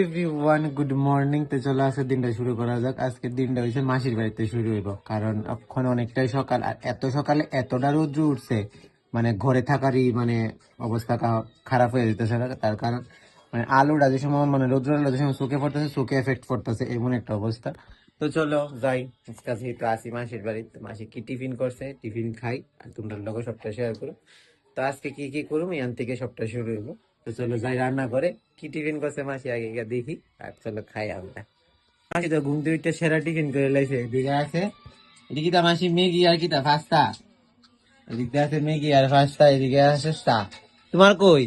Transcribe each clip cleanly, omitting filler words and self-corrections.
Everyone good morning. তো চলো আজকের দিনটা শুরু করা যাক। আজকের দিনটা হয়েছে মাসির বাড়িতে শুরু হইব, কারণ এখন অনেকটাই সকাল, আর এত সকালে এতটা রৌদ্র উঠছে, মানে ঘরে থাকারই মানে অবস্থা খারাপ হয়ে যেতেছে। তার কারণ মানে আলোটা যে সময় মানে রৌদ্র আলো যে সময় চোখে পড়তেছে, চোখে এফেক্ট পড়তেছে, এমন একটা অবস্থা। তো চলো যাই, কাছে তো আসি মাসির বাড়ি। তো মাসি কি টিফিন করছে, টিফিন খাই আর তোমরা লোক সবটা শেয়ার করো। তো আজকে কি কি করবো এখান থেকে সবটা শুরু হইব। তো চলো যাই রান্না করে, কি টিফিন করছে মাসি আগে গিয়ে দেখি, আর চলো খাই আমরা। মাসি তো ঘুম থেকে সেরা টিফিন করে লাইছে। এদিকে আছে, এদিকে তা মাসি ম্যাগি আর কি তা পাস্তা, এদিকে আছে ম্যাগি আর পাস্তা, এদিকে আছে চা। তোমার কই?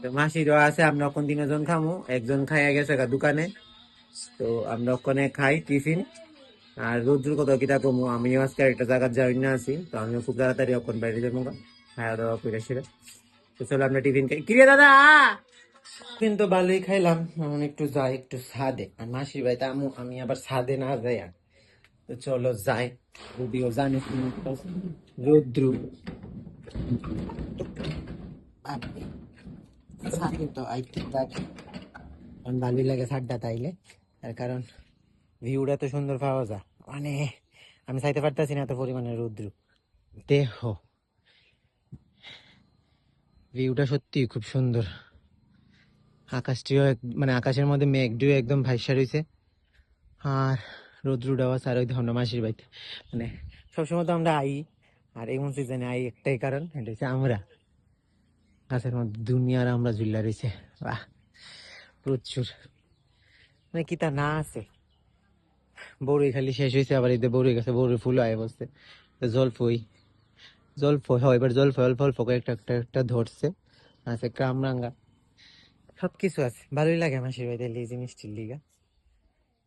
তো মাসিরও আছে। আমরা কোন তিনজন খামু, একজন খাইয়া গেছে দোকানে। তো আমরা ওখানে খাই টিফিন। আর রোদ্র কত কিতা কমু, আমিও আজকে একটা জায়গার যাই না আছি, তো আমিও খুব তাড়াতাড়ি ওখানে বাইরে যাবো, খাওয়া দাওয়া করে সেরে। তো চলো আমরা টিফিন খাই। কিরে দাদা, কিন্তু ভালোই খাইলাম। এখন একটু যাই একটু ছাদে, আর মাসির বাড়িতে আমি আবার ছাদে না যাই। তো চলো যাই, যদিও জানি রৌদ্র ছাদে তো আইতে ভালোই লাগে ছাদটা তাইলে। তার কারণ ভিউটা তো সুন্দর পাওয়া যায়, মানে আমি চাইতে পারতেছি না এত পরিমাণে রৌদ্র। দেহ ভিউটা সত্যি খুব সুন্দর। আকাশটিও মানে আকাশের মধ্যে মেঘটিও একদম ভাইসা রয়েছে। আর রৌদ্রটাও আছে। আর ওই ধন্য মাসির বাড়িতে মানে সবসময় তো আমরা আই, আর এমন সিজনে আই একটাই কারণ, এটা হচ্ছে আমরা গাছের মধ্যে দুনিয়ার আমরা ঝুল্লা রয়েছে। বাহ, প্রচুর মানে কি তা না আছে। বড়ই খালি শেষ হয়েছে, আবার এদের বড়ই গাছে বড়ই ফুল আয় বসছে। তো জলফই হয়, এবার জলফই অল্প অল্প একটা একটা একটা ধরছে। আছে কামরাঙ্গা, সবকিছু আছে। ভালোই লাগে মাসির বাড়িতে এই জিনিসটির লিগা।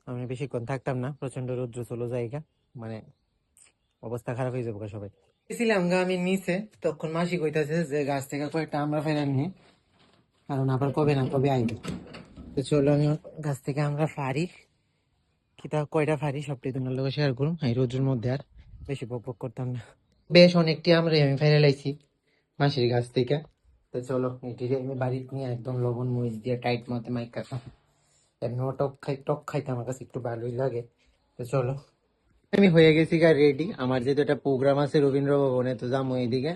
আমি বেশিক্ষণ থাকতাম না, প্রচন্ড রৌদ্র চলো জায়গা, মানে অবস্থা খারাপ হয়ে যাবো সবাই। গেছিলাম গা আমি নিচে, তখন মাসি কইতাছে যে গাছ থেকে কয়েকটা আমরা ফেলে নিয়ে, কারণ আবার কবে না কবে আইবে। তো চলো আমি গাছ থেকে আমরা ফাড়ি, কিতা কয়টা ফাড়ি সবটাই তোমার লোক শেয়ার করুন। এই রোদ্রের মধ্যে আর বেশি বক বক করতাম না। বেশ অনেকটি আমরাই আমি ফেলে লাইছি মাসির গাছ থেকে। তো চলো এটি আমি বাড়িতে নিয়ে একদম লবণ মরিচ দিয়ে টাইট মতে মাইক কাটা, এমনি টক খাইতে আমার কাছে একটু ভালোই লাগে। তো চলো আমি হয়ে গেছি গা রেডি। আমার যেহেতু একটা প্রোগ্রাম আছে রবীন্দ্র ভবনে, তো যাবো এইদিকে।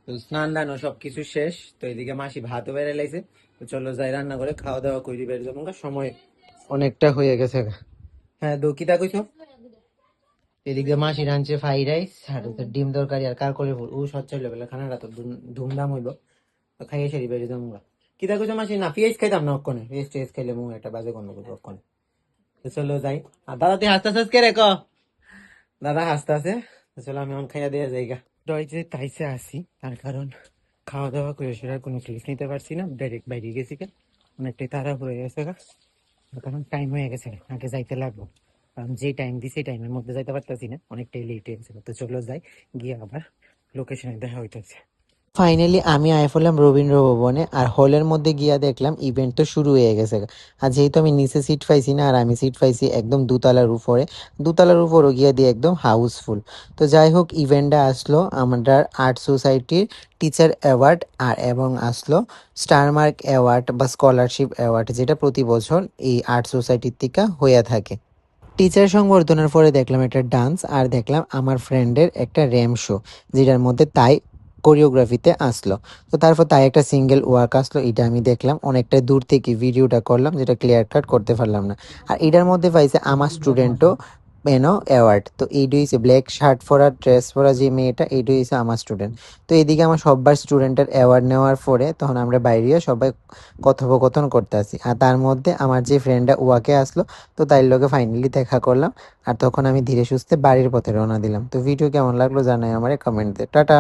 তো স্নান দান ও সবকিছু শেষ, তো এদিকে মাসি ভাতও বেড়ে লাইছে। তো চলো যাই রান্না করে খাওয়া দাওয়া করি, বের যাবো, সময় অনেকটা হয়ে গেছে। হ্যাঁ দকিতা কইছো। এদিকে মাসি রাঁধছে ফ্রাইড রাইস আর ডিম তরকারি আর কার করে ও সচ্ছল লেভেলের খানাটা তো ধুমধাম হইব। তো খাইয়ে সারি বেরিয়ে যাবো। কিতা কইছো মাসি? না পেঁয়াজ খাইতাম না ওখানে, পেঁয়াজ টেস্ট খাইলে মু একটা বাজে গন্ধ করবো ওখানে। তো চলো যাই। আর দাদা তুই হাসতে হাসতে কে রেখো, দাদা হাসতে আছে। চলো আমি অন খাইয়া দিয়ে যাইগা। ডয়চে তাইসে আসি, তার কারণ খাওয়া দাওয়া করে সেটার কোনো ক্লিপ নিতে পারছি না, ডাইরেক্ট বাইরে গেছি গা। অনেকটাই তাড়া হয়ে গেছে গা, কারণ টাইম হয়ে গেছে, আগে যাইতে লাগবো। কারণ যে টাইম দিই সেই টাইমের মধ্যে যাইতে পারতেছি না, অনেকটাই লেট হয়ে গেছে। তো চলো যাই, গিয়ে আবার লোকেশনে দেখা হইতেছে। ফাইনালি আমি আয় পড়লাম রবীন্দ্র ভবনে, আর হলের মধ্যে গিয়া দেখলাম ইভেন্ট তো শুরু হয়ে গেছে। আর যেহেতু আমি নিচে সিট পাইছি না, আর আমি সিট পাইছি একদম দোতলার উপরে, দোতলার উপরও গিয়া দিয়ে একদম হাউসফুল। তো যাই হোক ইভেন্টটা আসলো আমাদের আর্ট সোসাইটির টিচার অ্যাওয়ার্ড, আর এবং আসলো স্টারমার্ক অ্যাওয়ার্ড বা স্কলারশিপ অ্যাওয়ার্ড, যেটা প্রতি বছর এই আর্ট সোসাইটির থেকে হয়ে থাকে। টিচার সংবর্ধনার পরে দেখলাম একটা ডান্স, আর দেখলাম আমার ফ্রেন্ডের একটা র্যাম শো, যেটার মধ্যে তাই কোরিওগ্রাফিতে আসলো। তো তারপর তাই একটা সিঙ্গেল ওয়ার্ক আসলো, এটা আমি দেখলাম অনেকটা দূর থেকে ভিডিওটা করলাম, যেটা ক্লিয়ার কাট করতে পারলাম না। আর এটার মধ্যে পাইছে আমার স্টুডেন্টও অ্যাওয়ার্ড। তো এইটা হচ্ছে ব্ল্যাক শার্ট পরা ড্রেস পরা যে মেয়েটা, এইটা হচ্ছে আমার স্টুডেন্ট। তো এদিকে আমার সবার স্টুডেন্টের অ্যাওয়ার্ড নেওয়ার পরে তখন আমরা বাইরে সবাই কথোপকথন করতে আসি, আর তার মধ্যে আমার যে ফ্রেন্ডটা ওয়াকে আসলো, তো তাই লোকে ফাইনালি দেখা করলাম। আর তখন আমি ধীরে সুস্থে বাড়ির পথে রওনা দিলাম। তো ভিডিও কেমন লাগলো জানাই আমারে কমেন্টে। টাটা।